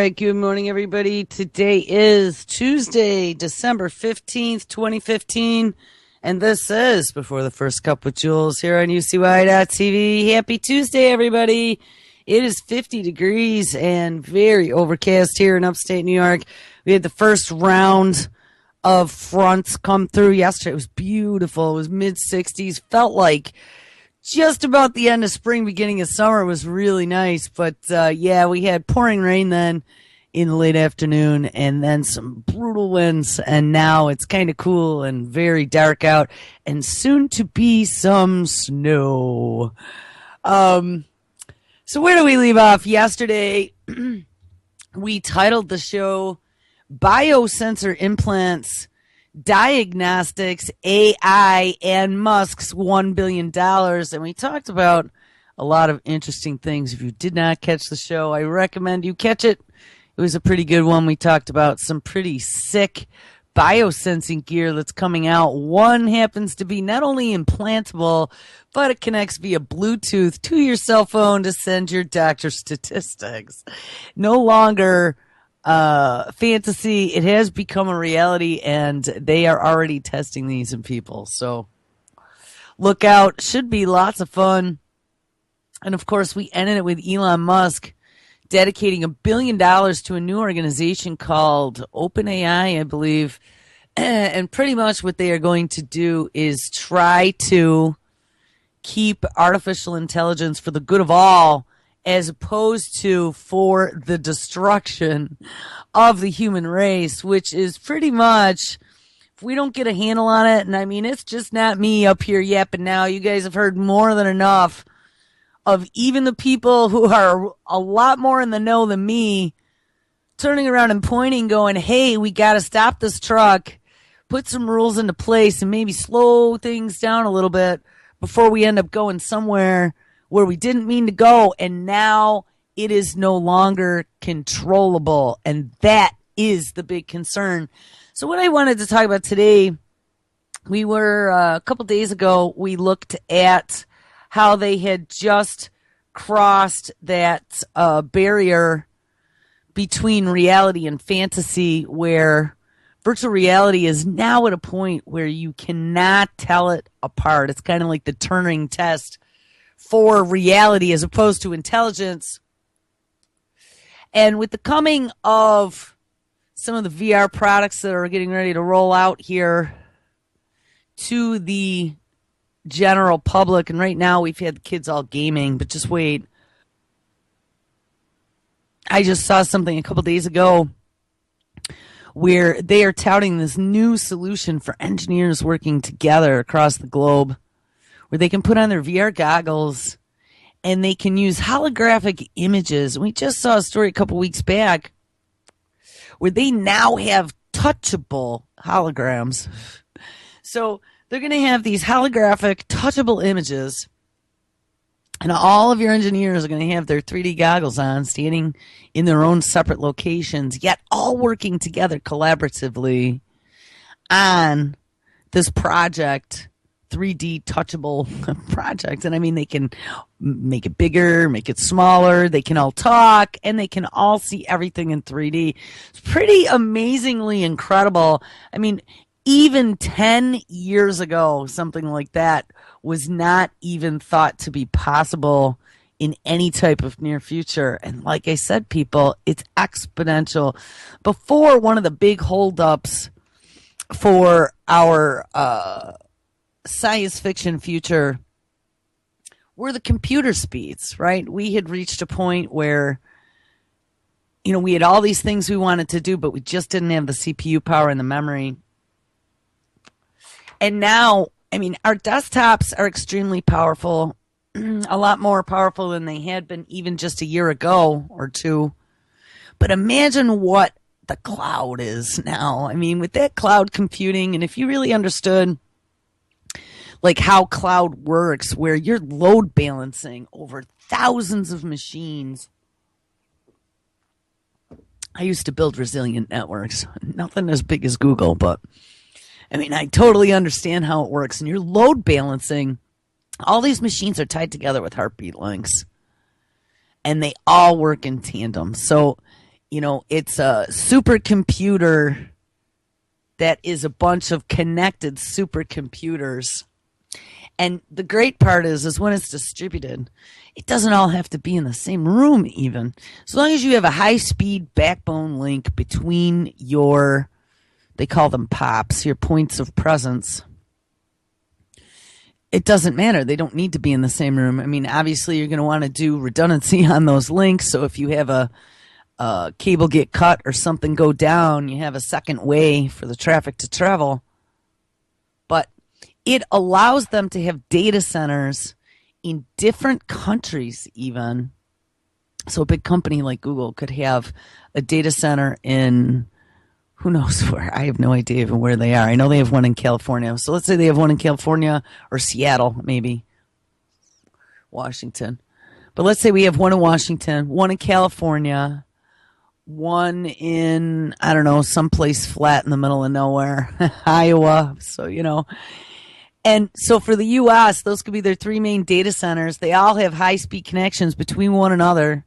right, good morning, everybody. Today is Tuesday, December 15th, 2015, and this is Before the First Cup with Jules here on UCY.TV. Happy Tuesday, everybody. It is 50 degrees and very overcast here in upstate New York. We had the first round of fronts come through yesterday. It was beautiful. It was mid-60s. Felt like just about the end of spring, beginning of summer. Was really nice. But, yeah, we had pouring rain then in the late afternoon and then some brutal winds. And now it's kind of cool and very dark out and soon to be some snow. So where do we leave off? Yesterday, we titled the show Biosensor Implants, Diagnostics, AI, and Musk's $1 billion. And we talked about a lot of interesting things. If you did not catch the show, I recommend you catch it. It was a pretty good one. We talked about some pretty sick biosensing gear that's coming out. One happens to be not only implantable, but it connects via Bluetooth to your cell phone to send your doctor statistics. No longer fantasy. It has become a reality, and they are already testing these in people. So look out. Should be lots of fun. And of course, we ended it with Elon Musk dedicating $1 billion to a new organization called OpenAI, I believe. And pretty much what they are going to do is try to keep artificial intelligence for the good of all, as opposed to for the destruction of the human race, which is pretty much, if we don't get a handle on it, and I mean, it's just not me up here yapping now. You guys have heard more than enough of even the people who are a lot more in the know than me turning around and pointing, going, hey, we got to stop this truck, put some rules into place, and maybe slow things down a little bit before we end up going somewhere where we didn't mean to go, and now it is no longer controllable, and that is the big concern. So what I wanted to talk about today, we were, a couple days ago, we looked at how they had just crossed that barrier between reality and fantasy, where virtual reality is now at a point where you cannot tell it apart. It's kind of like the Turing test for reality as opposed to intelligence. And with the coming of some of the VR products that are getting ready to roll out here to the general public, and right now we've had the kids all gaming, but just wait. I just saw something a couple days ago where they are touting this new solution for engineers working together across the globe, where they can put on their VR goggles and they can use holographic images. We just saw a story a couple weeks back where they now have touchable holograms. So they're going to have these holographic touchable images, and all of your engineers are going to have their 3D goggles on, standing in their own separate locations, yet all working together collaboratively on this project, 3D touchable project. And I mean, they can make it bigger, make it smaller, they can all talk, and they can all see everything in 3D. It's pretty amazingly incredible. I mean, even 10 years ago, something like that was not even thought to be possible in any type of near future. And like I said, people, it's exponential. Before, one of the big holdups for our science fiction future were the computer speeds, right? We had reached a point where, you know, we had all these things we wanted to do, but we just didn't have the CPU power and the memory. And now, I mean, our desktops are extremely powerful, a lot more powerful than they had been even just a year ago or two. But imagine what the cloud is now. I mean, with that cloud computing, and if you really understood like how cloud works, where you're load balancing over thousands of machines. I used to build resilient networks. Nothing as big as Google, but I mean, I totally understand how it works. And you're load balancing. All these machines are tied together with heartbeat links, and they all work in tandem. So it's a supercomputer that is a bunch of connected supercomputers. And the great part is when it's distributed, it doesn't all have to be in the same room even. As long as you have a high-speed backbone link between they call them POPs, your points of presence, it doesn't matter. They don't need to be in the same room. I mean, obviously, you're going to want to do redundancy on those links. So if you have a cable get cut or something go down, you have a second way for the traffic to travel. But it allows them to have data centers in different countries even. So a big company like Google could have a data center in who knows where. I have no idea even where they are. I know they have one in California. So let's say they have one in California or Seattle, maybe. Washington. But let's say we have one in Washington, one in California, one in, I don't know, someplace flat in the middle of nowhere, Iowa. So, And so for the U.S., those could be their three main data centers. They all have high-speed connections between one another,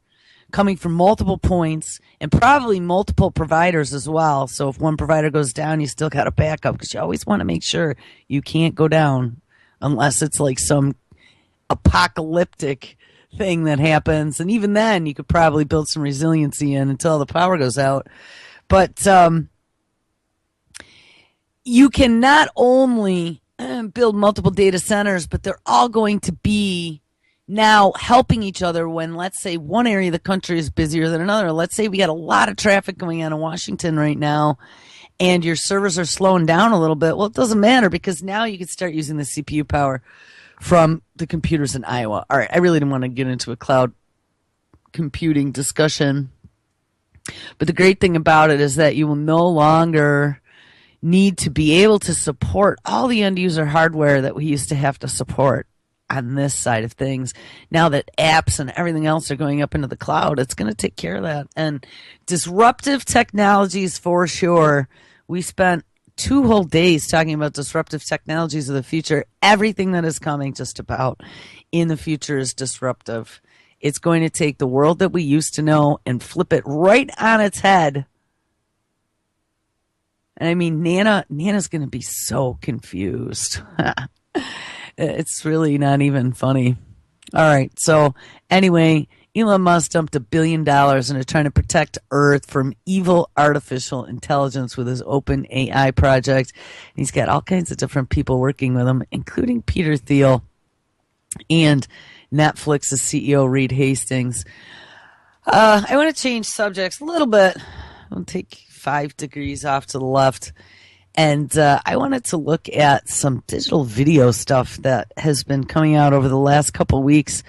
coming from multiple points and probably multiple providers as well. So if one provider goes down, you still got a backup because you always want to make sure you can't go down unless it's like some apocalyptic thing that happens. And even then, you could probably build some resiliency in until the power goes out. But you can not only build multiple data centers, but they're all going to be now helping each other when, let's say, one area of the country is busier than another. Let's say we got a lot of traffic going on in Washington right now, and your servers are slowing down a little bit. Well, it doesn't matter because now you can start using the CPU power from the computers in Iowa. All right, I really didn't want to get into a cloud computing discussion, but the great thing about it is that you will no longer need to be able to support all the end user hardware that we used to have to support on this side of things. Now that apps and everything else are going up into the cloud, it's going to take care of that. And disruptive technologies for sure. We spent 2 whole days talking about disruptive technologies of the future. Everything that is coming just about in the future is disruptive. It's going to take the world that we used to know and flip it right on its head. And I mean, Nana's going to be so confused. It's really not even funny. All right. So anyway, Elon Musk dumped $1 billion into trying to protect Earth from evil artificial intelligence with his open AI project. And he's got all kinds of different people working with him, including Peter Thiel and Netflix's CEO, Reed Hastings. I want to change subjects a little bit. I'll take 5 degrees off to the left. And I wanted to look at some digital video stuff that has been coming out over the last couple weeks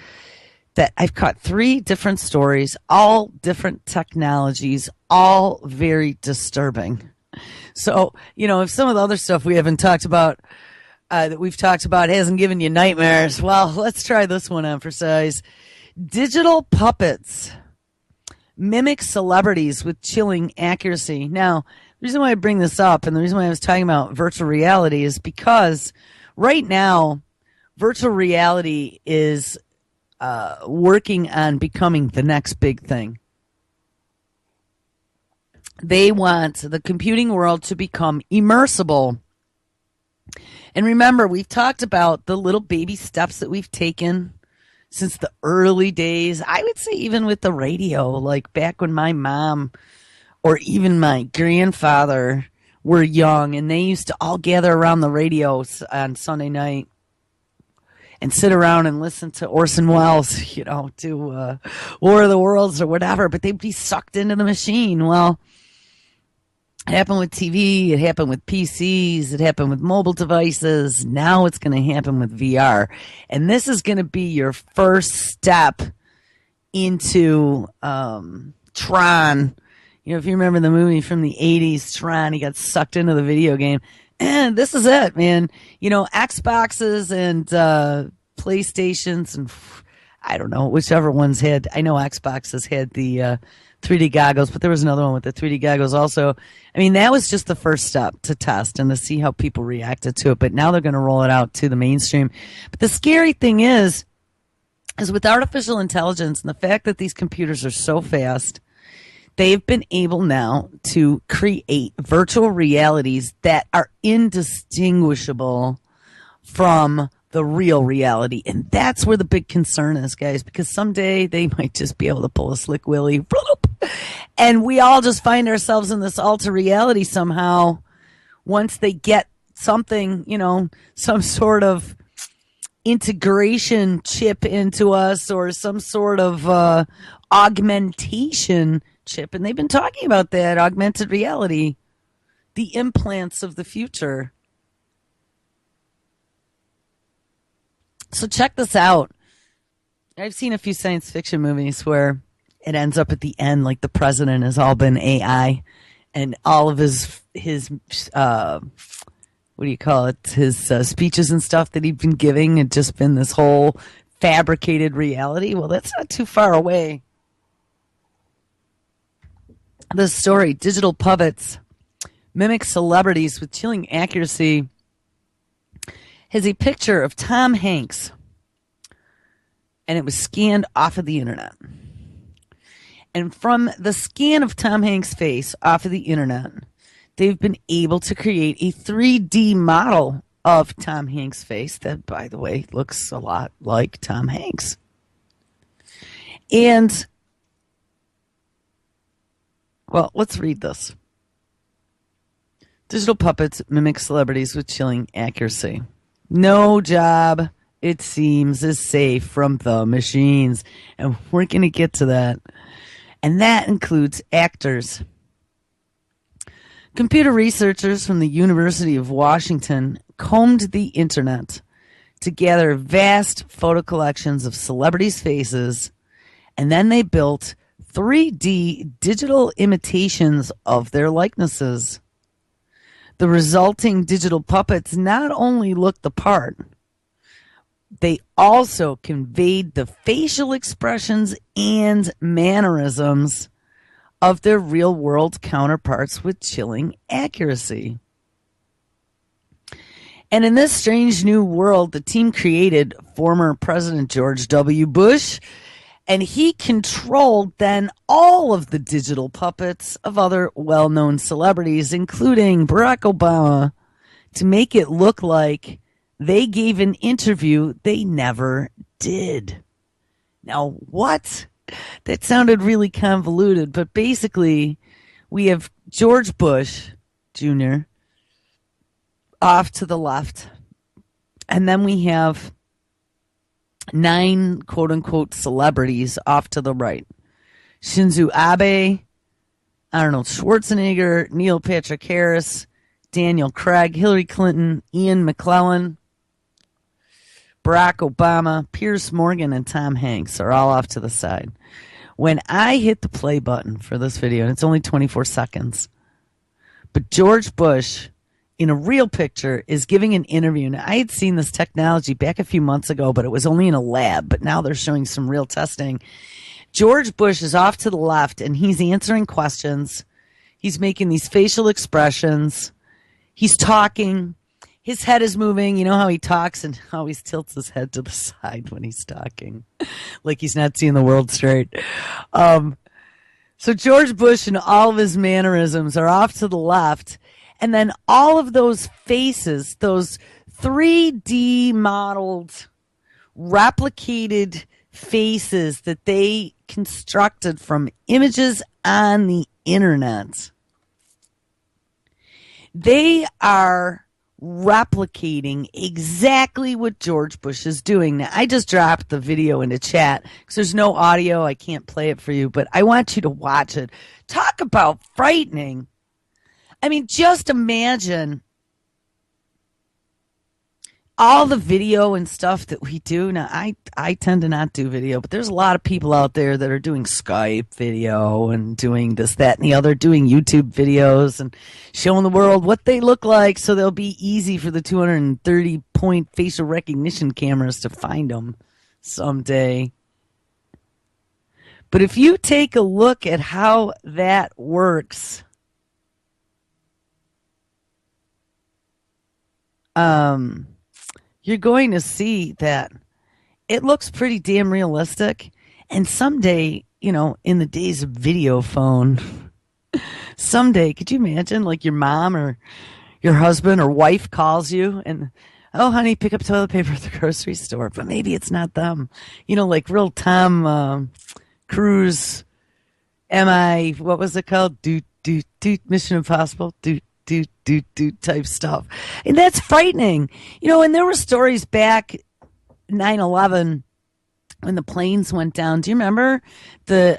that I've caught 3 different stories, all different technologies, all very disturbing. So, if some of the other stuff we haven't talked about, that we've talked about hasn't given you nightmares, well, let's try this one on for size. Digital puppets mimic celebrities with chilling accuracy. Now, the reason why I bring this up and the reason why I was talking about virtual reality is because right now, virtual reality is working on becoming the next big thing. They want the computing world to become immersible. And remember, we've talked about the little baby steps that we've taken since the early days. I would say even with the radio, like back when my mom or even my grandfather were young, and they used to all gather around the radio on Sunday night and sit around and listen to Orson Welles, to War of the Worlds or whatever, but they'd be sucked into the machine. Well, it happened with TV, it happened with PCs, it happened with mobile devices. Now it's going to happen with VR. And this is going to be your first step into Tron. If you remember the movie from the 80s, Tron, he got sucked into the video game. And this is it, man. Xboxes and PlayStations and I don't know, whichever ones had. I know Xboxes had the 3D goggles, but there was another one with the 3D goggles also. I mean, that was just the first step to test and to see how people reacted to it. But now they're going to roll it out to the mainstream. But the scary thing is with artificial intelligence and the fact that these computers are so fast, they've been able now to create virtual realities that are indistinguishable from the real reality. And that's where the big concern is, guys, because someday they might just be able to pull a slick willy, and we all just find ourselves in this alter reality somehow once they get something, some sort of integration chip into us or some sort of augmentation chip. And they've been talking about that, augmented reality, the implants of the future. So check this out. I've seen a few science fiction movies where it ends up at the end like the president has all been AI, and all of his what do you call it? His speeches and stuff that he'd been giving had just been this whole fabricated reality. Well, that's not too far away. This story, digital puppets mimic celebrities with chilling accuracy, has a picture of Tom Hanks, and it was scanned off of the internet. And from the scan of Tom Hanks' face off of the internet, they've been able to create a 3D model of Tom Hanks' face that, by the way, looks a lot like Tom Hanks. And, well, let's read this. Digital puppets mimic celebrities with chilling accuracy. No job, it seems, is safe from the machines. And we're going to get to that. And that includes actors. Computer researchers from the University of Washington combed the internet to gather vast photo collections of celebrities' faces, and then they built 3D digital imitations of their likenesses. The resulting digital puppets not only looked the part, they also conveyed the facial expressions and mannerisms of their real-world counterparts with chilling accuracy. And in this strange new world, the team created former President George W. Bush, and he controlled then all of the digital puppets of other well-known celebrities, including Barack Obama, to make it look like they gave an interview they never did. Now, what? That sounded really convoluted, but basically, we have George Bush Jr. off to the left, and then we have 9 quote-unquote celebrities off to the right. Shinzo Abe, Arnold Schwarzenegger, Neil Patrick Harris, Daniel Craig, Hillary Clinton, Ian McKellen, Barack Obama, Piers Morgan, and Tom Hanks are all off to the side. When I hit the play button for this video, and it's only 24 seconds, but George Bush, in a real picture, is giving an interview. Now, I had seen this technology back a few months ago, but it was only in a lab, but now they're showing some real testing. George Bush is off to the left, and he's answering questions. He's making these facial expressions. He's talking. His head is moving. You know how he talks and how he tilts his head to the side when he's talking, like he's not seeing the world straight. So George Bush and all of his mannerisms are off to the left. And then all of those faces, those 3D modeled, replicated faces that they constructed from images on the internet, they are replicating exactly what George Bush is doing. Now, I just dropped the video into chat because there's no audio. I can't play it for you, but I want you to watch it. Talk about frightening. I mean, just imagine all the video and stuff that we do. Now, I tend to not do video, but there's a lot of people out there that are doing Skype video and doing this, that, and the other, doing YouTube videos and showing the world what they look like so they'll be easy for the 230-point facial recognition cameras to find them someday. But if you take a look at how that works, you're going to see that it looks pretty damn realistic. And someday in the days of video phone, someday, could you imagine, like, your mom or your husband or wife calls you and, oh, honey, pick up toilet paper at the grocery store, but maybe it's not them. Like real Tom Cruise, what was it called? Mission Impossible, type stuff. And that's frightening. And there were stories back 9/11 when the planes went down. Do you remember there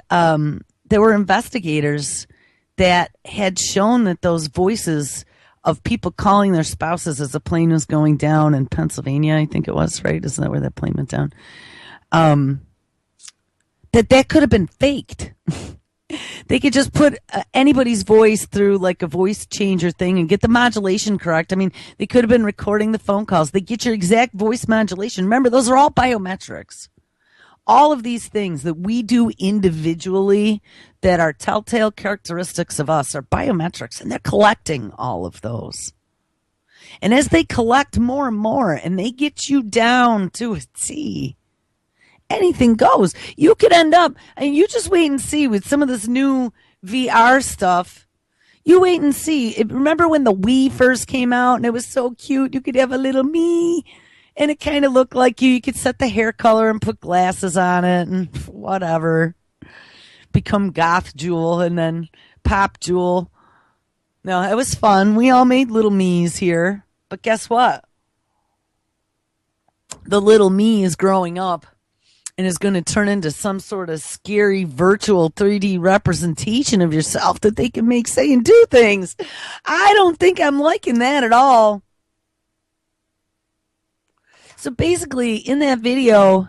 were investigators that had shown that those voices of people calling their spouses as the plane was going down in Pennsylvania, I think it was, right? Isn't that where that plane went down? That could have been faked. They could just put anybody's voice through like a voice changer thing and get the modulation correct. I mean, they could have been recording the phone calls. They get your exact voice modulation. Remember, those are all biometrics. All of these things that we do individually that are telltale characteristics of us are biometrics, and they're collecting all of those. And as they collect more and more, and they get you down to a T, anything goes. You could end up, and you just wait and see with some of this new VR stuff. You wait and see. Remember when the Wii first came out and it was so cute? You could have a little me and it kind of looked like you. You could set the hair color and put glasses on it and whatever. Become Goth Jewel and then Pop Jewel. No, it was fun. We all made little me's here. But guess what? The little me is growing up and is going to turn into some sort of scary virtual 3D representation of yourself that they can make, say, and do things. I don't think I'm liking that at all. So basically, in that video,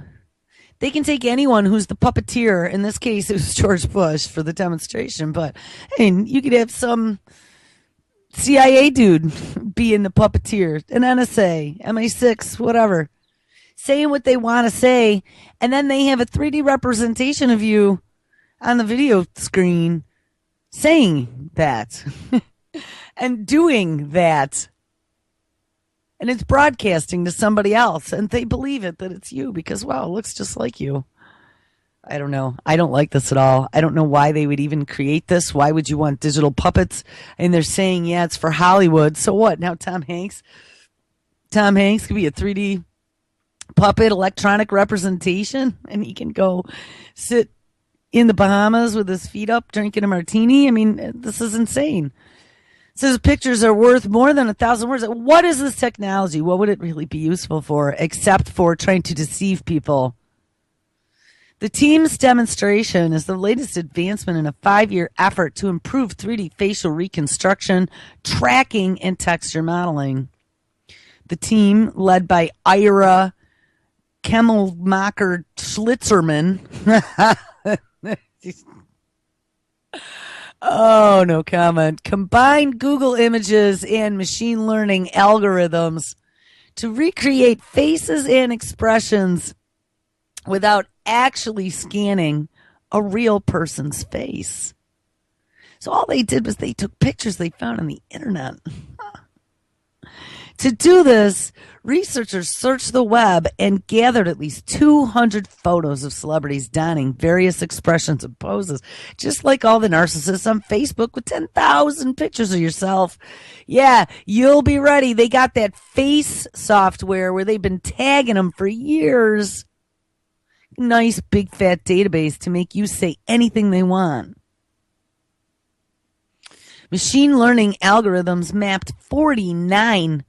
they can take anyone who's the puppeteer. In this case, it was George Bush for the demonstration. But, hey, you could have some CIA dude being the puppeteer, an NSA, MI6, whatever, saying what they want to say, and then they have a 3D representation of you on the video screen saying that and doing that. And it's broadcasting to somebody else, and they believe it that it's you because, wow, it looks just like you. I don't know. I don't like this at all. I don't know why they would even create this. Why would you want digital puppets? And they're saying, yeah, it's for Hollywood. So what? Now Tom Hanks could be a 3D puppet electronic representation, and he can go sit in the Bahamas with his feet up drinking a martini. I mean, this is insane. It says pictures are worth more than 1,000 words. What is this technology? What would it really be useful for except for trying to deceive people? The team's demonstration is the latest advancement in a 5-year effort to improve 3D facial reconstruction, tracking, and texture modeling. The team, led by Ira Kemmelmacher Schlitzerman. Oh, no comment. Combined Google images and machine learning algorithms to recreate faces and expressions without actually scanning a real person's face. So all they did was they took pictures they found on the internet. To do this, researchers searched the web and gathered at least 200 photos of celebrities donning various expressions and poses, just like all the narcissists on Facebook with 10,000 pictures of yourself. Yeah, you'll be ready. They got that face software where they've been tagging them for years. Nice big fat database to make you say anything they want. Machine learning algorithms mapped 49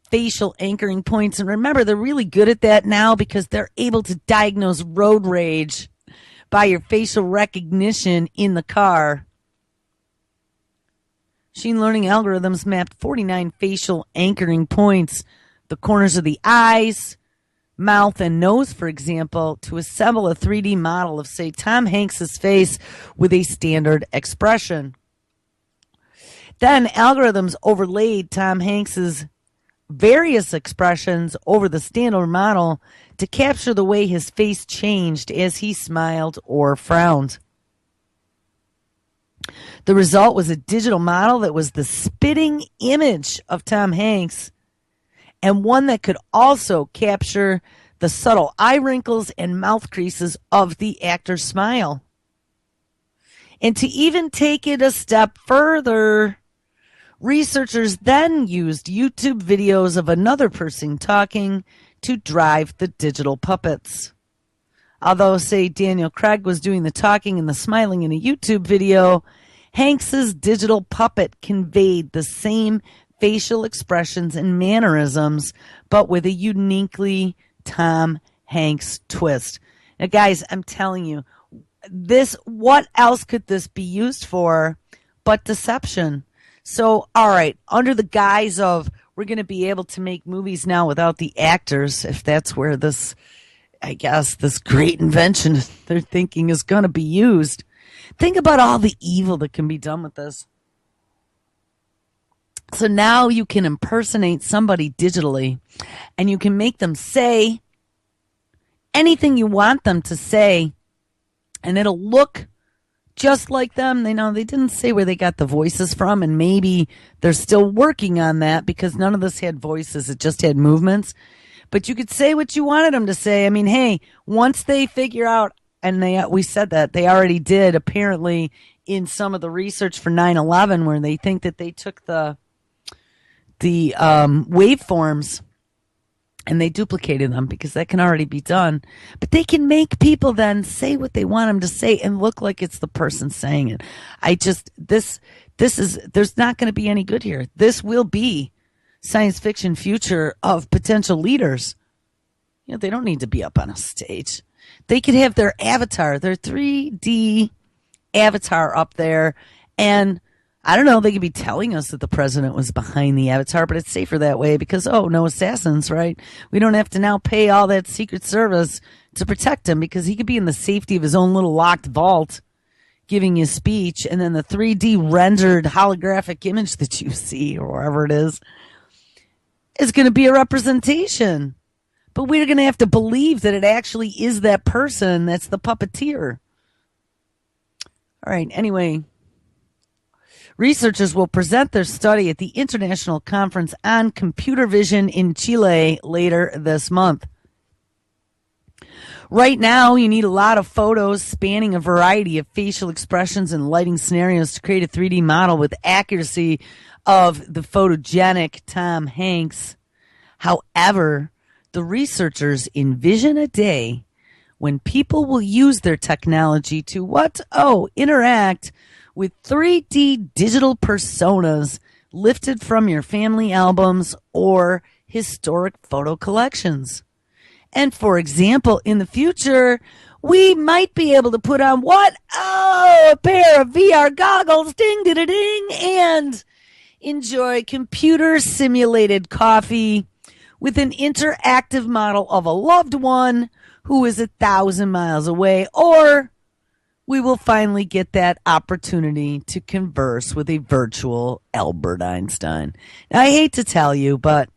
facial anchoring points. And remember, they're really good at that now because they're able to diagnose road rage by your facial recognition in the car. Machine learning algorithms mapped 49 facial anchoring points, the corners of the eyes, mouth, and nose, for example, to assemble a 3D model of, say, Tom Hanks's face with a standard expression. Then algorithms overlaid Tom Hanks's various expressions over the standard model to capture the way his face changed as he smiled or frowned. The result was a digital model that was the spitting image of Tom Hanks, and one that could also capture the subtle eye wrinkles and mouth creases of the actor's smile. And to even take it a step further, researchers then used YouTube videos of another person talking to drive the digital puppets. Although, say, Daniel Craig was doing the talking and the smiling in a YouTube video, Hanks's digital puppet conveyed the same facial expressions and mannerisms, but with a uniquely Tom Hanks twist. Now, guys, I'm telling you, what else could this be used for but deception? So, all right, under the guise of we're going to be able to make movies now without the actors, if that's where this, I guess, this great invention they're thinking is going to be used. Think about all the evil that can be done with this. So now you can impersonate somebody digitally, and you can make them say anything you want them to say, and it'll look just like them. They didn't say where they got the voices from, and maybe they're still working on that because none of this had voices. It just had movements. But you could say what you wanted them to say. I mean, hey, once they figure out, and we said that, they already did apparently in some of the research for 9/11 where they think that they took the waveforms and they duplicated them because that can already be done. But they can make people then say what they want them to say and look like it's the person saying it. There's not going to be any good here. This will be science fiction future of potential leaders. They don't need to be up on a stage. They could have their avatar, their 3D avatar up there, and I don't know, they could be telling us that the president was behind the avatar, but it's safer that way because, no assassins, right? We don't have to now pay all that Secret Service to protect him because he could be in the safety of his own little locked vault giving his speech, and then the 3D rendered holographic image that you see, or wherever it is going to be a representation. But we're going to have to believe that it actually is that person that's the puppeteer. All right, anyway. Researchers will present their study at the International Conference on Computer Vision in Chile later this month. Right now, you need a lot of photos spanning a variety of facial expressions and lighting scenarios to create a 3D model with accuracy of the photogenic Tom Hanks. However, the researchers envision a day when people will use their technology to interact with 3D digital personas lifted from your family albums or historic photo collections. And for example, in the future, we might be able to put on a pair of VR goggles, ding, ding, ding, and enjoy computer simulated coffee with an interactive model of a loved one who is 1,000 miles away, or we will finally get that opportunity to converse with a virtual Albert Einstein. Now, I hate to tell you, but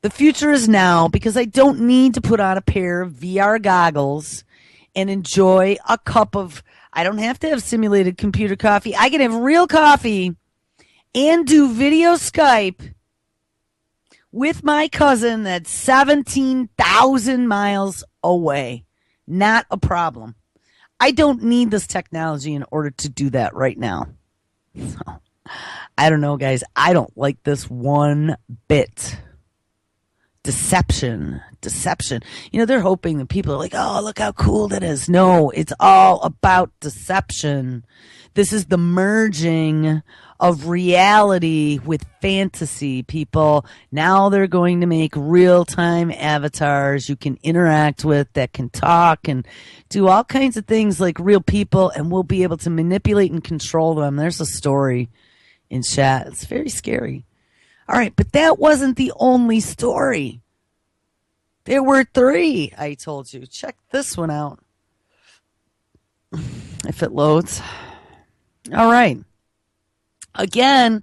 the future is now because I don't need to put on a pair of VR goggles and enjoy a cup of, I don't have to have simulated computer coffee. I can have real coffee and do video Skype with my cousin that's 17,000 miles away. Not a problem. I don't need this technology in order to do that right now. So, I don't know, guys. I don't like this one bit. Deception. They're hoping that people are like, oh, look how cool that is. No, it's all about deception. This is the merging of reality with fantasy, people. Now they're going to make real-time avatars you can interact with that can talk and do all kinds of things like real people, and we'll be able to manipulate and control them. There's a story in chat. It's very scary. All right, but that wasn't the only story. There were 3, I told you. Check this one out. If it loads. All right. Again,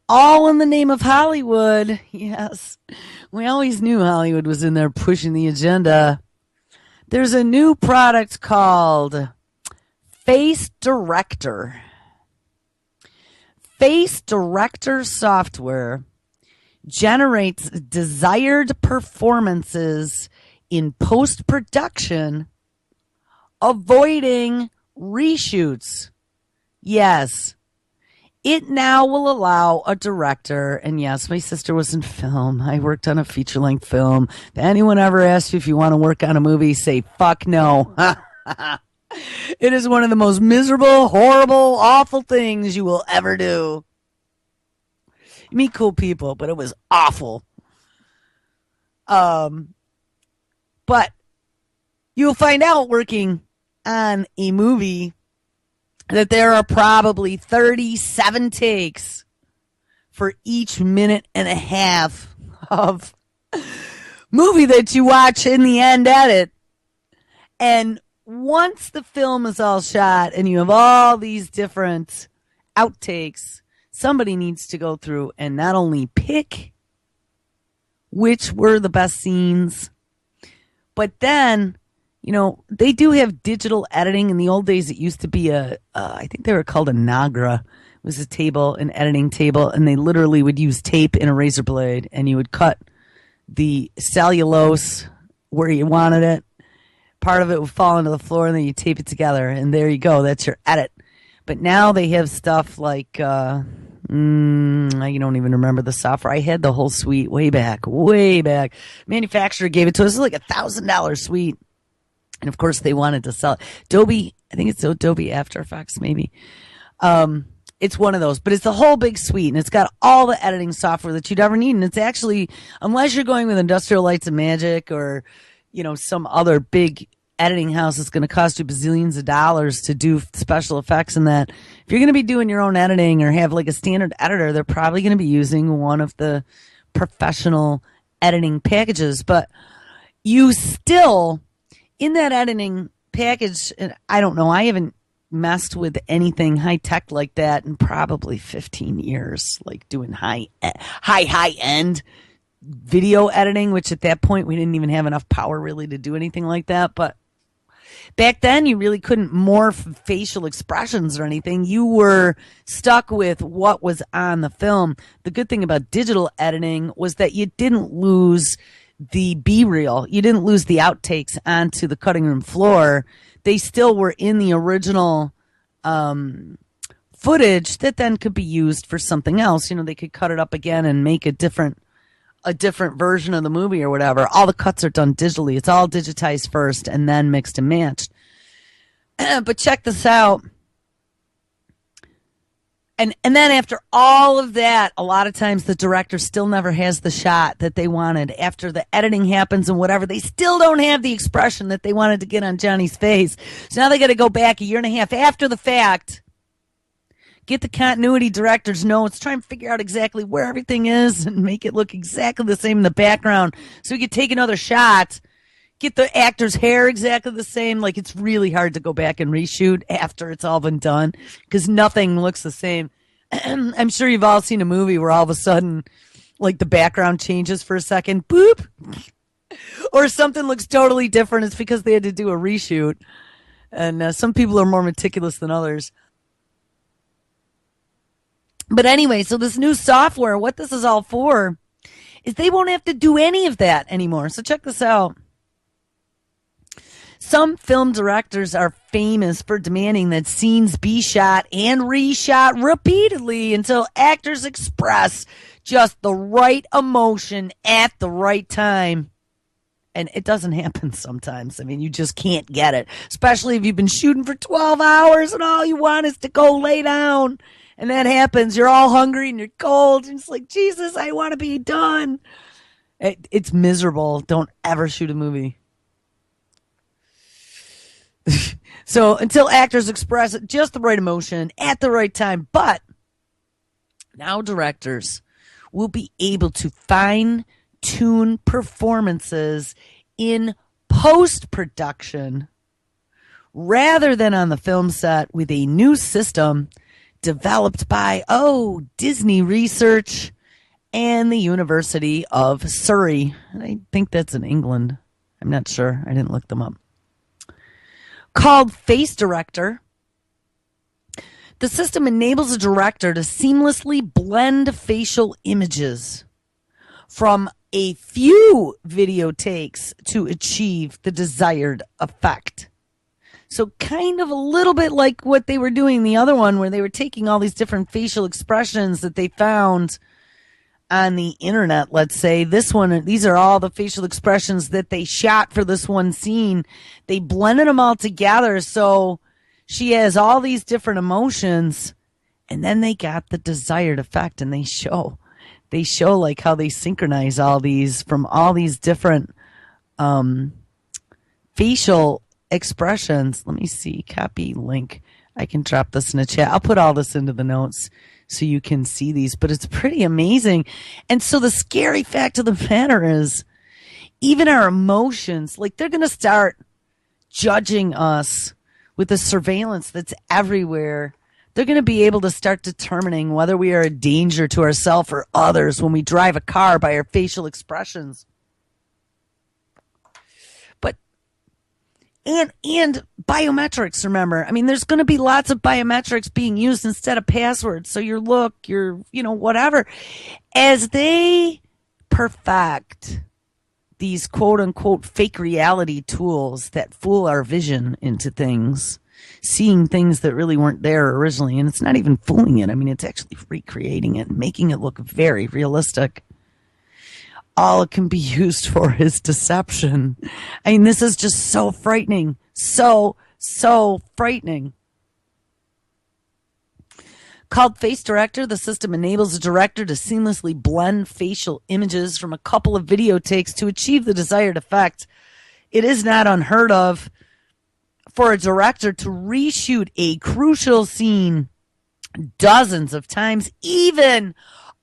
all in the name of Hollywood. Yes, we always knew Hollywood was in there pushing the agenda. There's a new product called FaceDirector. FaceDirector software generates desired performances in post-production, avoiding reshoots. Yes. It now will allow a director, and yes, my sister was in film. I worked on a feature-length film. If anyone ever asks you if you want to work on a movie, say, fuck no. It is one of the most miserable, horrible, awful things you will ever do. You meet cool people, but it was awful. But you'll find out working on a movie that there are probably 37 takes for each minute and a half of movie that you watch in the end edit. And once the film is all shot and you have all these different outtakes, somebody needs to go through and not only pick which were the best scenes, but then, you know, they do have digital editing. In the old days, it used to be I think they were called a Nagra. It was a table, an editing table, and they literally would use tape and a razor blade, and you would cut the cellulose where you wanted it. Part of it would fall into the floor, and then you tape it together, and there you go. That's your edit. But now they have stuff like, I don't even remember the software. I had the whole suite way back. Manufacturer gave it to us. It was like $1,000 suite. And of course, they wanted to sell it. Adobe, I think it's Adobe After Effects, maybe. It's one of those, but it's the whole big suite, and it's got all the editing software that you'd ever need. And it's actually, unless you're going with Industrial Lights and Magic or, you know, some other big editing house that's going to cost you bazillions of dollars to do special effects and that. If you're going to be doing your own editing or have like a standard editor, they're probably going to be using one of the professional editing packages. But you still, in that editing package, I don't know, I haven't messed with anything high tech like that in probably 15 years, like doing high end video editing, which at that point we didn't even have enough power really to do anything like that. But back then you really couldn't morph facial expressions or anything. You were stuck with what was on the film. The good thing about digital editing was that you didn't lose the B-reel. You didn't lose the outtakes onto the cutting room floor. They still were in the original footage that then could be used for something else. You know, they could cut it up again and make a different version of the movie or whatever. All the cuts are done digitally. It's all digitized first and then mixed and matched. But check this out. And then after all of that, a lot of times the director still never has the shot that they wanted. After the editing happens and whatever, they still don't have the expression that they wanted to get on Johnny's face. So now they got to go back a year and a half after the fact, get the continuity director's notes, try and figure out exactly where everything is and make it look exactly the same in the background so we could take another shot, get the actor's hair exactly the same. Like, it's really hard to go back and reshoot after it's all been done because nothing looks the same. I'm sure you've all seen a movie where all of a sudden, like, the background changes for a second, boop, or something looks totally different. It's because they had to do a reshoot. And some people are more meticulous than others. But anyway, so this new software, what this is all for is they won't have to do any of that anymore. So check this out. Some film directors are famous for demanding that scenes be shot and reshot repeatedly until actors express just the right emotion at the right time. And it doesn't happen sometimes. I mean, you just can't get it, especially if you've been shooting for 12 hours and all you want is to go lay down. And that happens. You're all hungry and you're cold. And it's like, Jesus, I want to be done. It's miserable. Don't ever shoot a movie. So until actors express just the right emotion at the right time. But now directors will be able to fine-tune performances in post-production rather than on the film set with a new system developed by, Disney Research and the University of Surrey. I think that's in England. I'm not sure. I didn't look them up. Called FaceDirector. The system enables a director to seamlessly blend facial images from a few video takes to achieve the desired effect. So kind of a little bit like what they were doing in the other one, where they were taking all these different facial expressions that they found on the internet, let's say. This one, these are all the facial expressions that they shot for this one scene. They blended them all together, so she has all these different emotions, and then they got the desired effect, and they show like how they synchronize all these from all these different facial expressions. Let me see. Copy link. I can drop this in the chat. I'll put all this into the notes so you can see these, but it's pretty amazing. And so the scary fact of the matter is, even our emotions, like, they're going to start judging us with the surveillance that's everywhere. They're going to be able to start determining whether we are a danger to ourselves or others when we drive a car by our facial expressions. And biometrics, remember. I mean, there's going to be lots of biometrics being used instead of passwords. So your look, your, whatever. As they perfect these quote unquote fake reality tools that fool our vision into things, seeing things that really weren't there originally. And it's not even fooling it. I mean, it's actually recreating it, making it look very realistic. All it can be used for is deception. I mean, this is just so frightening. So frightening. Called FaceDirector, the system enables a director to seamlessly blend facial images from a couple of video takes to achieve the desired effect. It is not unheard of for a director to reshoot a crucial scene dozens of times, even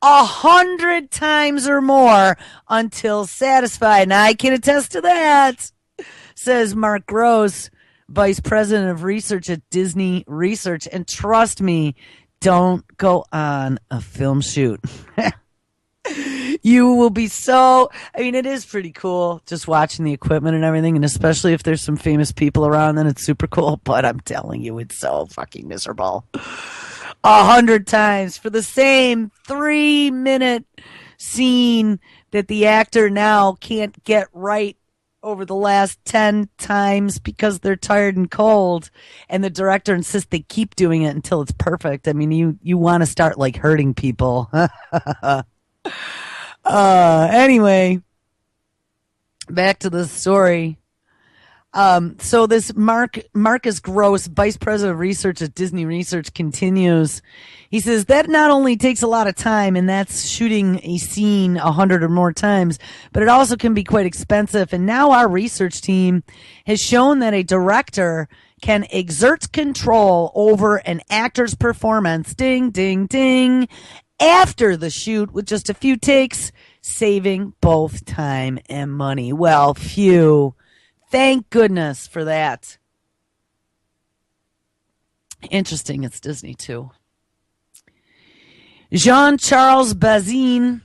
100 times or more, until satisfied. And I can attest to that, says Mark Gross, Vice President of Research at Disney Research. And trust me, don't go on a film shoot. You will be it is pretty cool just watching the equipment and everything, and especially if there's some famous people around, then it's super cool. But I'm telling you, it's so fucking miserable. 100 times for the same 3-minute scene that the actor now can't get right over the last 10 times because they're tired and cold, and the director insists they keep doing it until it's perfect. I mean, you want to start like hurting people. Anyway, back to the story. So this Marcus Gross, Vice President of Research at Disney Research, continues. He says that not only takes a lot of time, and that's shooting a scene 100 or more times, but it also can be quite expensive. And now our research team has shown that a director can exert control over an actor's performance, ding, ding, ding, after the shoot with just a few takes, saving both time and money. Well, phew. Thank goodness for that. Interesting, it's Disney too. Jean-Charles Bazin,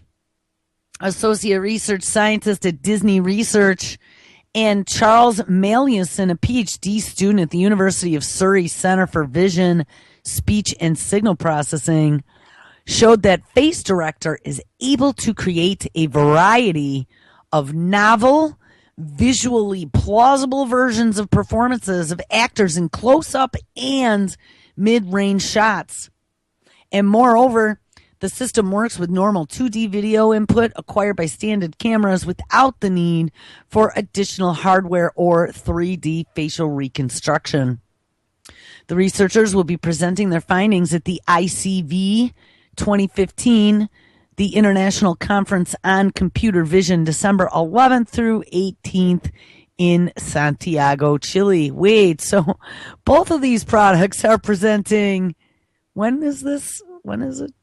Associate Research Scientist at Disney Research, and Charles Maliuson, a PhD student at the University of Surrey Center for Vision, Speech, and Signal Processing, showed that FaceDirector is able to create a variety of novel, visually plausible versions of performances of actors in close-up and mid-range shots. And moreover, the system works with normal 2D video input acquired by standard cameras without the need for additional hardware or 3D facial reconstruction. The researchers will be presenting their findings at the ICV 2015, the International Conference on Computer Vision, December 11th through 18th in Santiago, Chile. Wait, so both of these products are presenting, when is this? When is it?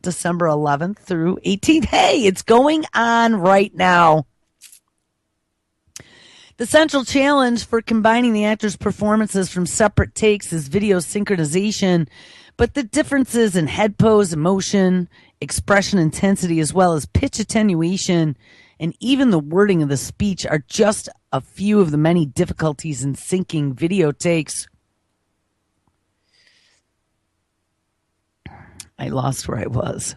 December 11th through 18th. Hey, it's going on right now. The central challenge for combining the actors' performances from separate takes is video synchronization, but the differences in head pose, emotion, expression intensity, as well as pitch attenuation, and even the wording of the speech are just a few of the many difficulties in syncing video takes. I lost where I was.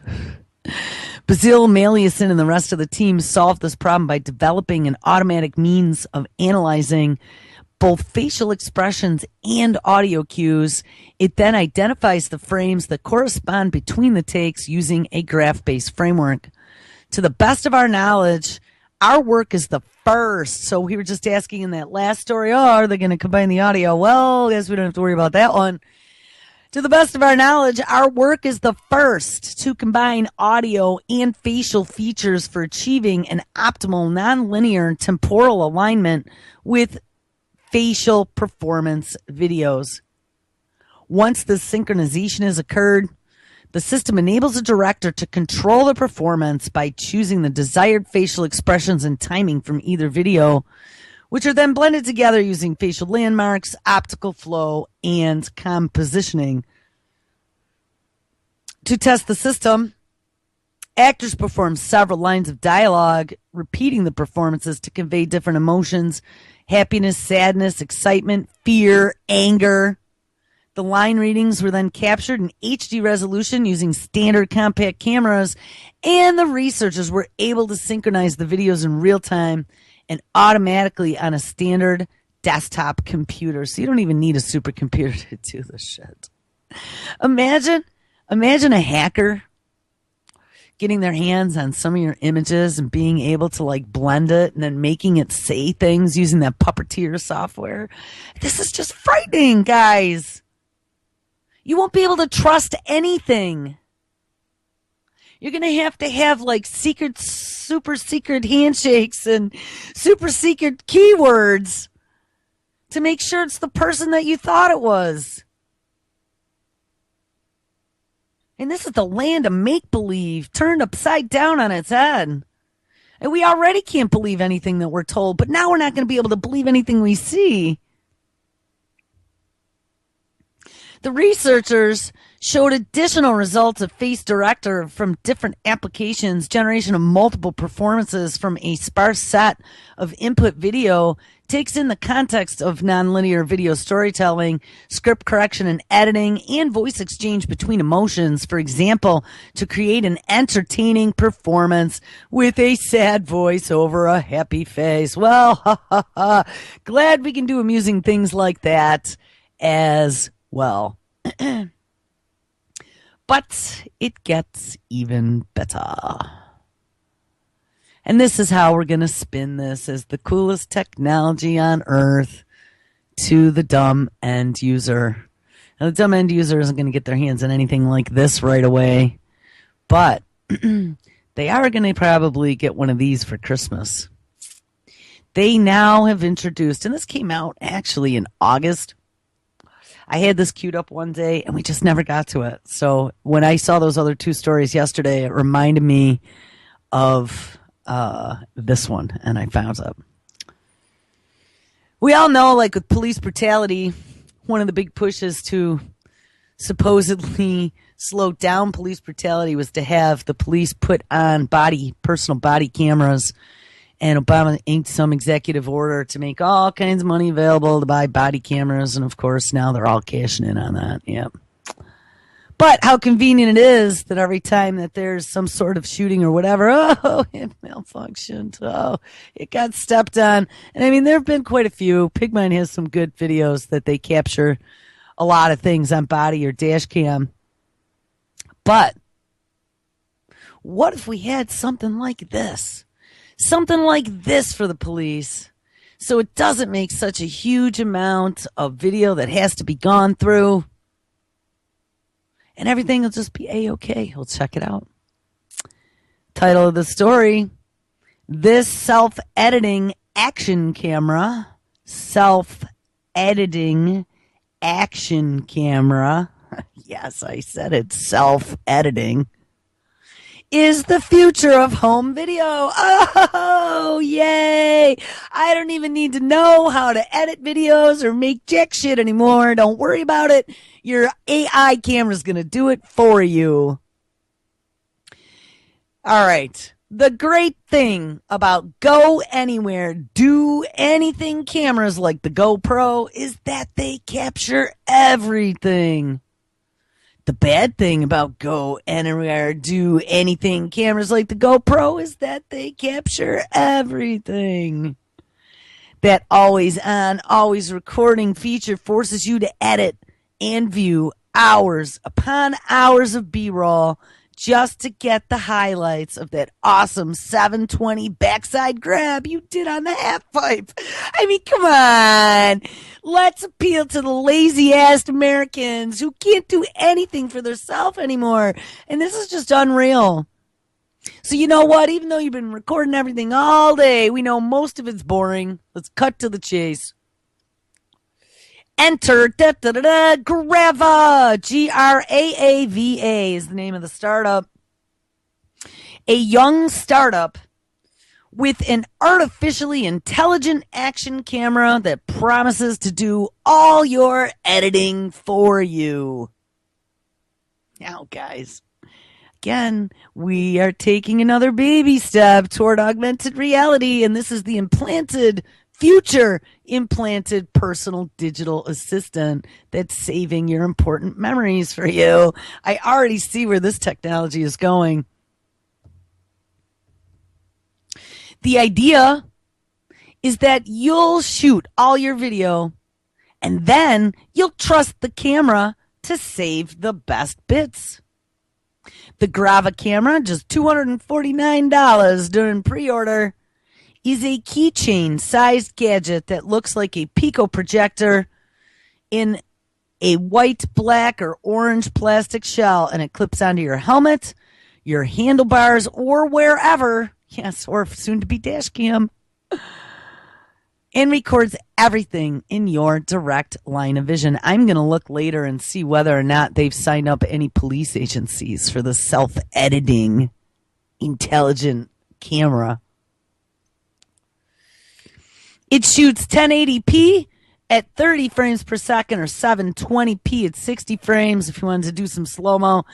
Basil Maliuson and the rest of the team solved this problem by developing an automatic means of analyzing both facial expressions and audio cues. It then identifies the frames that correspond between the takes using a graph-based framework. To the best of our knowledge, our work is the first. So we were just asking in that last story, are they going to combine the audio? Well, I guess we don't have to worry about that one. To the best of our knowledge, our work is the first to combine audio and facial features for achieving an optimal nonlinear temporal alignment with facial performance videos. Once this synchronization has occurred, the system enables a director to control the performance by choosing the desired facial expressions and timing from either video, which are then blended together using facial landmarks, optical flow, and compositioning. To test the system, actors perform several lines of dialogue, repeating the performances to convey different emotions: happiness, sadness, excitement, fear, anger. The line readings were then captured in HD resolution using standard compact cameras, and the researchers were able to synchronize the videos in real time and automatically on a standard desktop computer. So you don't even need a supercomputer to do this shit. Imagine a hacker getting their hands on some of your images and being able to like blend it and then making it say things using that Puppeteer software. This is just frightening, guys. You won't be able to trust anything. You're going to have like super secret handshakes and super secret keywords to make sure it's the person that you thought it was. And this is the land of make-believe turned upside down on its head. And we already can't believe anything that we're told, but now we're not going to be able to believe anything we see. The researchers showed additional results of FaceDirector from different applications, generation of multiple performances from a sparse set of input video, takes in the context of nonlinear video storytelling, script correction and editing, and voice exchange between emotions. For example, to create an entertaining performance with a sad voice over a happy face. Well, glad we can do amusing things like that as well. But it gets even better. And this is how we're going to spin this as the coolest technology on earth to the dumb end user. Now, the dumb end user isn't going to get their hands on anything like this right away, but they are going to probably get one of these for Christmas. They now have introduced, and this came out actually in August. I had this queued up one day, and we just never got to it. So when I saw those other two stories yesterday, it reminded me of this one, and I found it. We all know, like with police brutality, one of the big pushes to supposedly slow down police brutality was to have the police put on personal body cameras. And Obama inked some executive order to make all kinds of money available to buy body cameras. And, of course, now they're all cashing in on that. Yep. But how convenient it is that every time that there's some sort of shooting or whatever, oh, it malfunctioned. Oh, it got stepped on. And, I mean, there have been quite a few. Pigmine has some good videos that they capture a lot of things on body or dash cam. But what if we had something like this? Something like this for the police, so it doesn't make such a huge amount of video that has to be gone through, and everything will just be A-okay. We'll check it out. Title of the story: This self-editing action camera. Self-editing action camera. Yes, I said it. Self-editing. Is the future of home video. Oh, yay. I don't even need to know how to edit videos or make jack shit anymore. Don't worry about it. Your AI camera's going to do it for you. All right. The great thing about Go Anywhere, Do Anything cameras like the GoPro is that they capture everything. The bad thing about Go Anywhere, Do Anything cameras like the GoPro is that they capture everything. That always on, always recording feature forces you to edit and view hours upon hours of B-roll just to get the highlights of that awesome 720 backside grab you did on the half pipe. I mean, come on. Let's appeal to the lazy-ass Americans who can't do anything for themselves anymore. And this is just unreal. So you know what? Even though you've been recording everything all day, we know most of it's boring. Let's cut to the chase. Enter Grava. Graava is the name of the startup. A young startup with an artificially intelligent action camera that promises to do all your editing for you. Now, guys, again, we are taking another baby step toward augmented reality, and this is the future implanted personal digital assistant that's saving your important memories for you. I already see where this technology is going. The idea is that you'll shoot all your video and then you'll trust the camera to save the best bits. The Grava camera, just $249 during pre-order, is a keychain-sized gadget that looks like a Pico projector in a white, black, or orange plastic shell, and it clips onto your helmet, your handlebars, or wherever, yes, or soon-to-be dash cam, and records everything in your direct line of vision. I'm going to look later and see whether or not they've signed up any police agencies for the self-editing intelligent camera. It shoots 1080p at 30 frames per second or 720p at 60 frames if you wanted to do some slow-mo.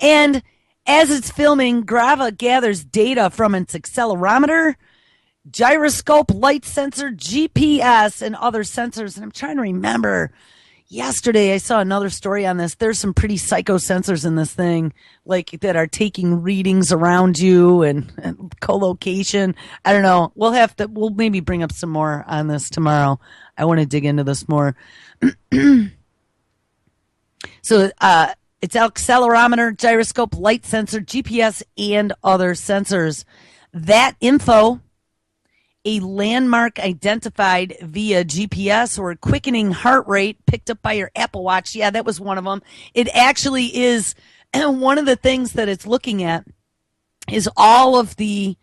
And as it's filming, Grava gathers data from its accelerometer, gyroscope, light sensor, GPS, and other sensors. And I'm trying to remember. Yesterday, I saw another story on this. There's some pretty psycho sensors in this thing, like that are taking readings around you and collocation. I don't know. We'll maybe bring up some more on this tomorrow. I want to dig into this more. So, it's accelerometer, gyroscope, light sensor, GPS, and other sensors. That info, a landmark identified via GPS or quickening heart rate picked up by your Apple Watch. Yeah, that was one of them. It actually is one of the things that it's looking at is all of the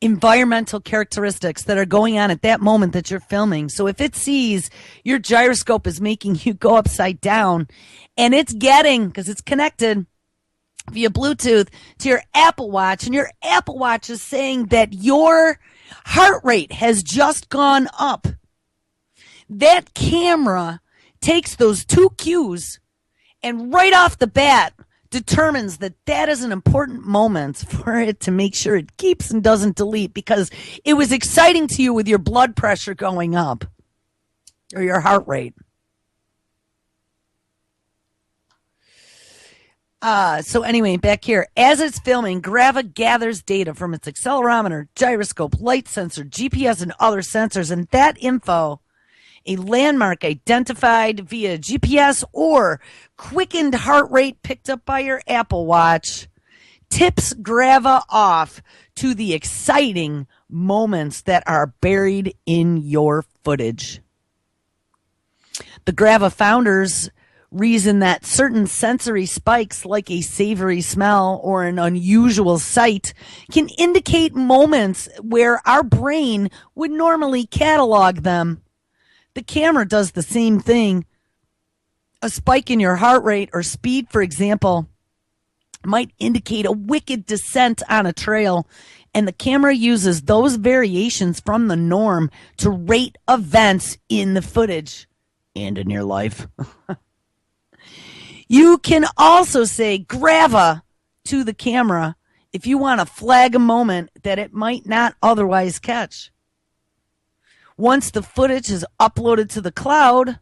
environmental characteristics that are going on at that moment that you're filming. So if it sees your gyroscope is making you go upside down and it's getting, because it's connected via Bluetooth to your Apple Watch, and your Apple Watch is saying that your heart rate has just gone up, that camera takes those two cues and right off the bat determines that that is an important moment for it to make sure it keeps and doesn't delete because it was exciting to you with your blood pressure going up or your heart rate. So anyway, back here, as it's filming, Grava gathers data from its accelerometer, gyroscope, light sensor, GPS, and other sensors, and that info, a landmark identified via GPS or quickened heart rate picked up by your Apple Watch, tips Grava off to the exciting moments that are buried in your footage. The Grava founders reason that certain sensory spikes like a savory smell or an unusual sight can indicate moments where our brain would normally catalog them. The camera does the same thing. A spike in your heart rate or speed, for example, might indicate a wicked descent on a trail, and the camera uses those variations from the norm to rate events in the footage and in your life. You can also say Grava to the camera if you want to flag a moment that it might not otherwise catch. Once the footage is uploaded to the cloud,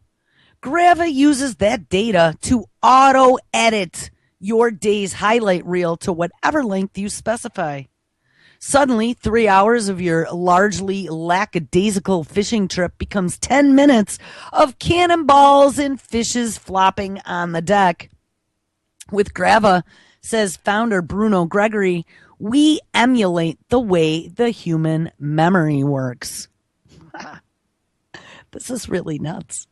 Grava uses that data to auto-edit your day's highlight reel to whatever length you specify. Suddenly, 3 hours of your largely lackadaisical fishing trip becomes 10 minutes of cannonballs and fishes flopping on the deck. With Grava, says founder Bruno Gregory, we emulate the way the human memory works. This is really nuts.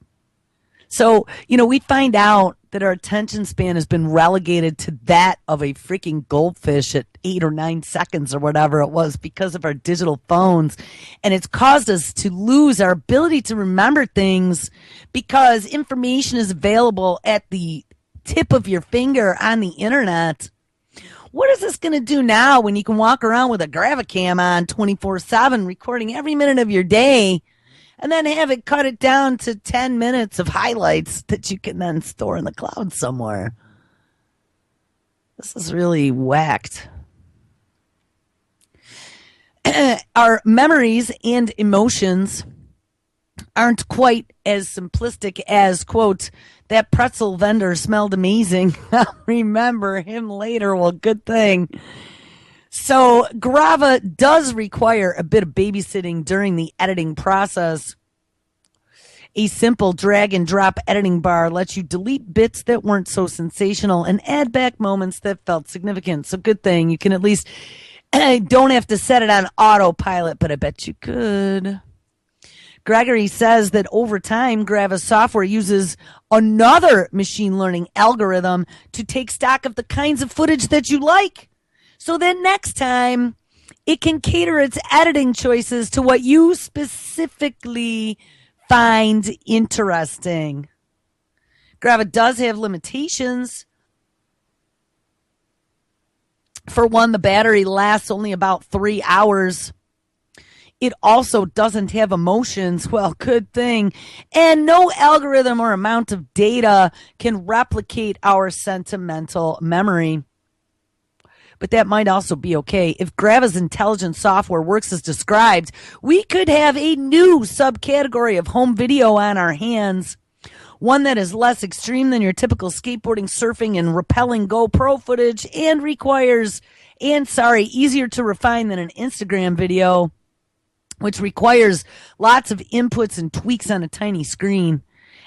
So, we find out that our attention span has been relegated to that of a freaking goldfish at 8 or 9 seconds or whatever it was because of our digital phones. And it's caused us to lose our ability to remember things because information is available at the tip of your finger on the internet. What is this going to do now when you can walk around with a Gravicam on 24/7 recording every minute of your day and then have it cut it down to 10 minutes of highlights that you can then store in the cloud somewhere? This is really whacked. Our memories and emotions aren't quite as simplistic as, quote, that pretzel vendor smelled amazing. I'll remember him later. Well, good thing. So Grava does require a bit of babysitting during the editing process. A simple drag and drop editing bar lets you delete bits that weren't so sensational and add back moments that felt significant. So good thing you can at least don't have to set it on autopilot, but I bet you could. Gregory says that over time, Grava's software uses another machine learning algorithm to take stock of the kinds of footage that you like. So that next time, it can cater its editing choices to what you specifically find interesting. Grava does have limitations. For one, the battery lasts only about 3 hours. It also doesn't have emotions. Well, good thing. And no algorithm or amount of data can replicate our sentimental memory. But that might also be okay. If Grava's intelligent software works as described, we could have a new subcategory of home video on our hands. One that is less extreme than your typical skateboarding, surfing, and rappelling GoPro footage and easier to refine than an Instagram video, which requires lots of inputs and tweaks on a tiny screen.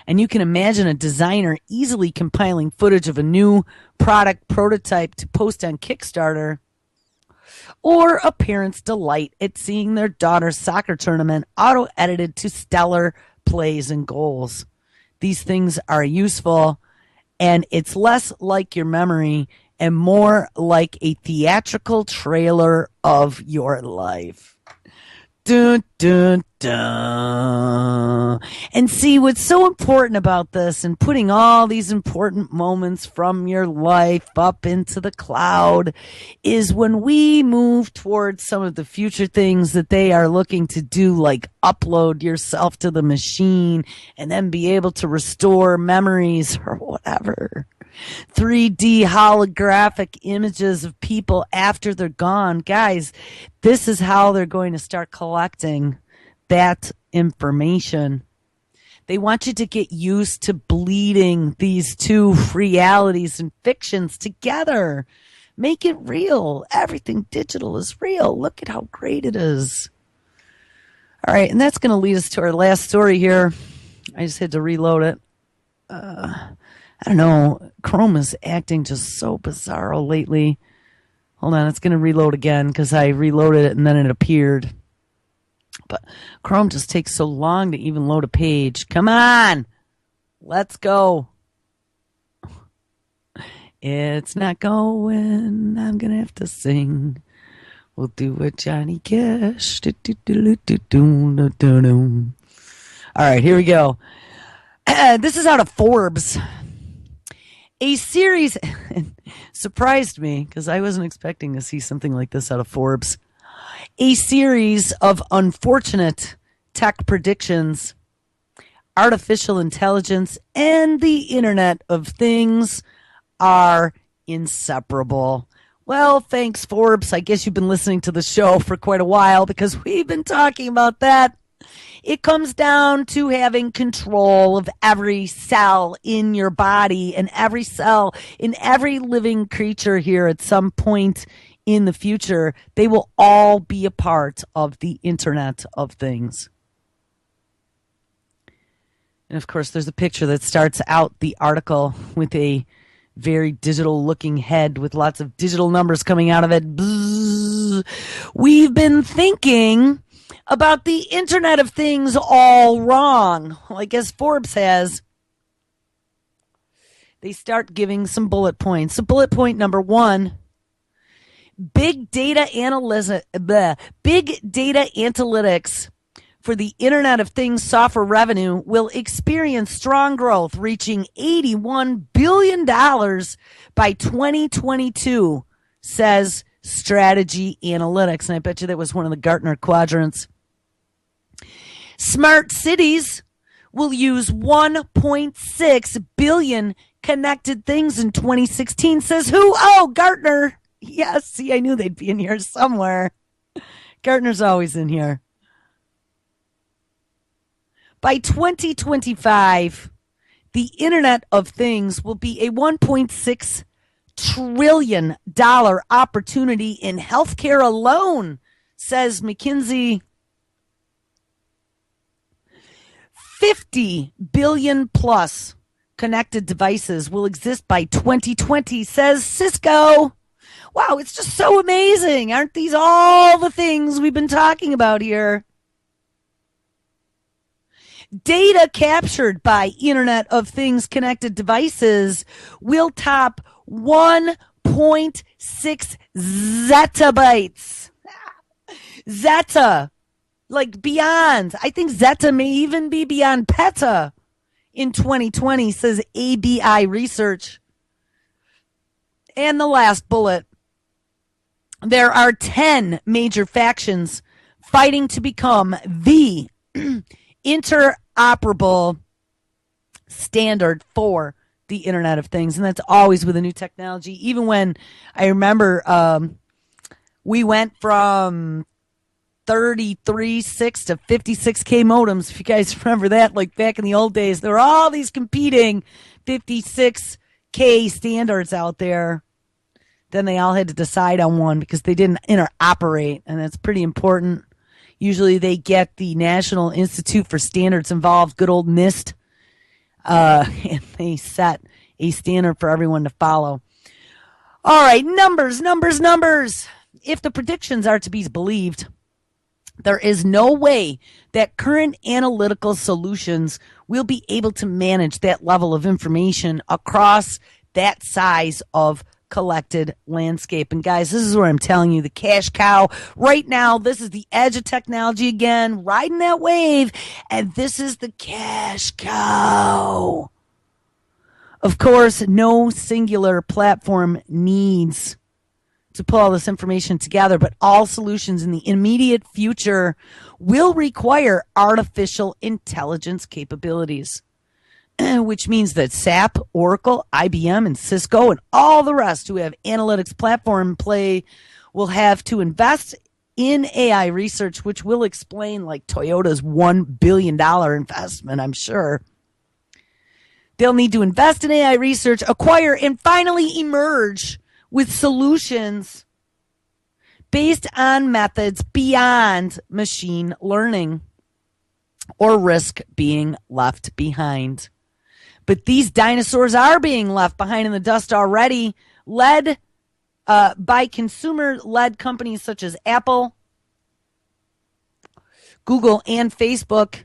And you can imagine a designer easily compiling footage of a new product prototype to post on Kickstarter, or a parent's delight at seeing their daughter's soccer tournament auto-edited to stellar plays and goals. These things are useful, and it's less like your memory and more like a theatrical trailer of your life. Dun, dun, dun. And see, what's so important about this and putting all these important moments from your life up into the cloud is when we move towards some of the future things that they are looking to do, like upload yourself to the machine and then be able to restore memories or whatever. 3D holographic images of people after they're gone. Guys, this is how they're going to start collecting that information. They want you to get used to bleeding these two realities and fictions together. Make it real. Everything digital is real. Look at how great it is. All right, and that's going to lead us to our last story here. I just had to reload it. I don't know. Chrome is acting just so bizarro lately. Hold on, it's going to reload again because I reloaded it and then it appeared. But Chrome just takes so long to even load a page. Come on! Let's go. It's not going. I'm going to have to sing. We'll do a Johnny Cash. All right, here we go. This is out of Forbes. A series surprised me because I wasn't expecting to see something like this out of Forbes. A series of unfortunate tech predictions, artificial intelligence, and the Internet of Things are inseparable. Well, thanks, Forbes. I guess you've been listening to the show for quite a while because we've been talking about that. It comes down to having control of every cell in your body and every cell in every living creature here at some point in the future, they will all be a part of the Internet of Things. And of course, there's a picture that starts out the article with a very digital looking head with lots of digital numbers coming out of it. Bzzz. We've been thinking about the Internet of Things all wrong. Well, I guess Forbes has. They start giving some bullet points. So bullet point number 1, big data analytics for the Internet of Things software revenue will experience strong growth, reaching $81 billion by 2022, says Strategy Analytics. And I bet you that was one of the Gartner quadrants. Smart cities will use 1.6 billion connected things in 2016, says who? Oh, Gartner. Yes, see, I knew they'd be in here somewhere. Gartner's always in here. By 2025, the Internet of Things will be a $1.6 trillion opportunity in healthcare alone, says McKinsey. 50 billion plus connected devices will exist by 2020, says Cisco. Wow, it's just so amazing. Aren't these all the things we've been talking about here? Data captured by Internet of Things connected devices will top 1.6 zettabytes. Zetta, like beyond. I think zetta may even be beyond peta in 2020, says ABI Research. And the last bullet. There are 10 major factions fighting to become the interoperable standard for the Internet of Things. And that's always with a new technology. Even when I remember we went from 33.6 to 56K modems. If you guys remember that, like back in the old days, there were all these competing 56K standards out there. Then they all had to decide on one because they didn't interoperate, and that's pretty important. Usually they get the National Institute for Standards involved, good old NIST, and they set a standard for everyone to follow. All right, numbers. If the predictions are to be believed, there is no way that current analytical solutions will be able to manage that level of information across that size of collected landscape. And guys, this is where I'm telling you, the cash cow right now, this is the edge of technology again, riding that wave, and this is the cash cow. Of course, no singular platform needs to pull all this information together, but all solutions in the immediate future will require artificial intelligence capabilities. Which means that SAP, Oracle, IBM, and Cisco, and all the rest who have analytics platform play will have to invest in AI research, which will explain like Toyota's $1 billion investment, I'm sure. They'll need to invest in AI research, acquire, and finally emerge with solutions based on methods beyond machine learning or risk being left behind. But these dinosaurs are being left behind in the dust already, led by consumer-led companies such as Apple, Google, and Facebook.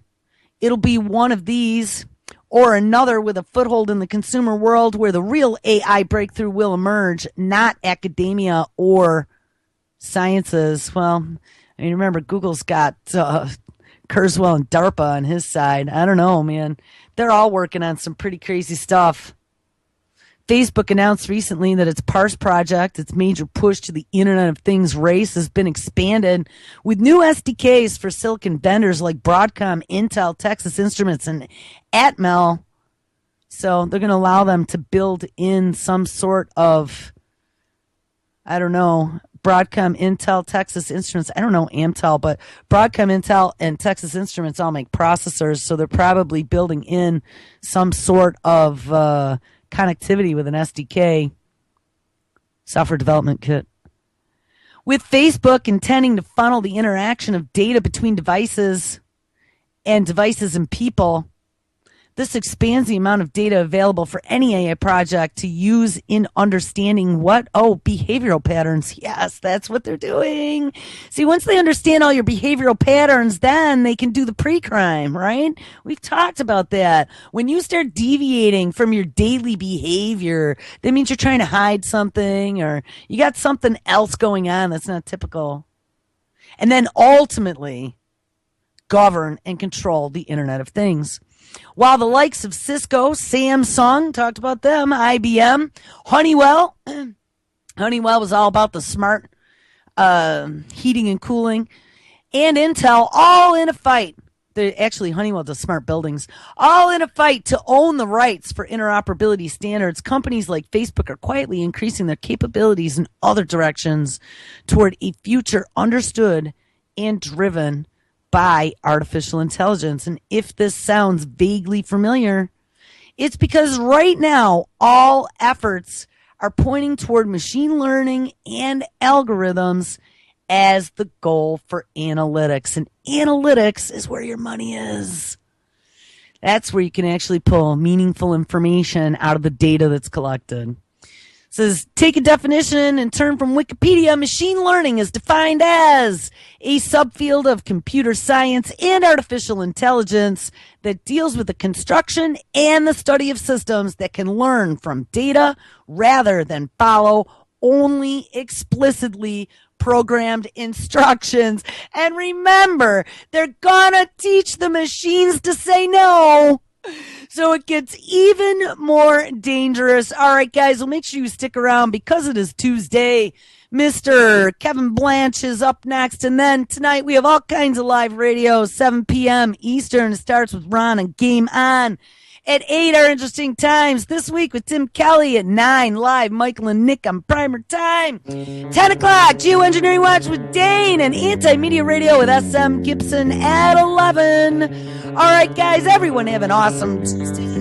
It'll be one of these or another with a foothold in the consumer world where the real AI breakthrough will emerge, not academia or sciences. Well, I mean, remember, Google's got Kurzweil and DARPA on his side. I don't know, man. They're all working on some pretty crazy stuff. Facebook announced recently that its Parse project, its major push to the Internet of Things race, has been expanded with new SDKs for silicon vendors like Broadcom, Intel, Texas Instruments, and Atmel. So they're going to allow them to build in some sort of, I don't know, Broadcom, Intel, Texas Instruments. I don't know Amtel, but Broadcom, Intel, and Texas Instruments all make processors, so they're probably building in some sort of connectivity with an SDK, software development kit. With Facebook intending to funnel the interaction of data between devices and people, this expands the amount of data available for any AI project to use in understanding what? Oh, behavioral patterns. Yes, that's what they're doing. See, once they understand all your behavioral patterns, then they can do the pre-crime, right? We've talked about that. When you start deviating from your daily behavior, that means you're trying to hide something or you got something else going on that's not typical. And then ultimately govern and control the Internet of Things. While the likes of Cisco, Samsung, talked about them, IBM, Honeywell was all about the smart heating and cooling, and Intel, all in a fight. Actually, Honeywell does smart buildings, all in a fight to own the rights for interoperability standards. Companies like Facebook are quietly increasing their capabilities in other directions toward a future understood and driven by artificial intelligence. And if this sounds vaguely familiar, it's because right now all efforts are pointing toward machine learning and algorithms as the goal for analytics. And analytics is where your money is. That's where you can actually pull meaningful information out of the data that's collected. It says, take a definition and turn from Wikipedia. Machine learning is defined as a subfield of computer science and artificial intelligence that deals with the construction and the study of systems that can learn from data rather than follow only explicitly programmed instructions. And remember, they're gonna teach the machines to say no. So it gets even more dangerous. All right, guys, well, make sure you stick around because it is Tuesday. Mr. Kevin Blanche is up next. And then tonight we have all kinds of live radio, 7 p.m. Eastern. It starts with Ron and Game On. At 8 are Interesting Times. This week with Tim Kelly at 9. Live, Michael and Nick on Primer Time. 10 o'clock, Geoengineering Watch with Dane and Anti-Media Radio with SM Gibson at 11. All right, guys, everyone have an awesome Tuesday.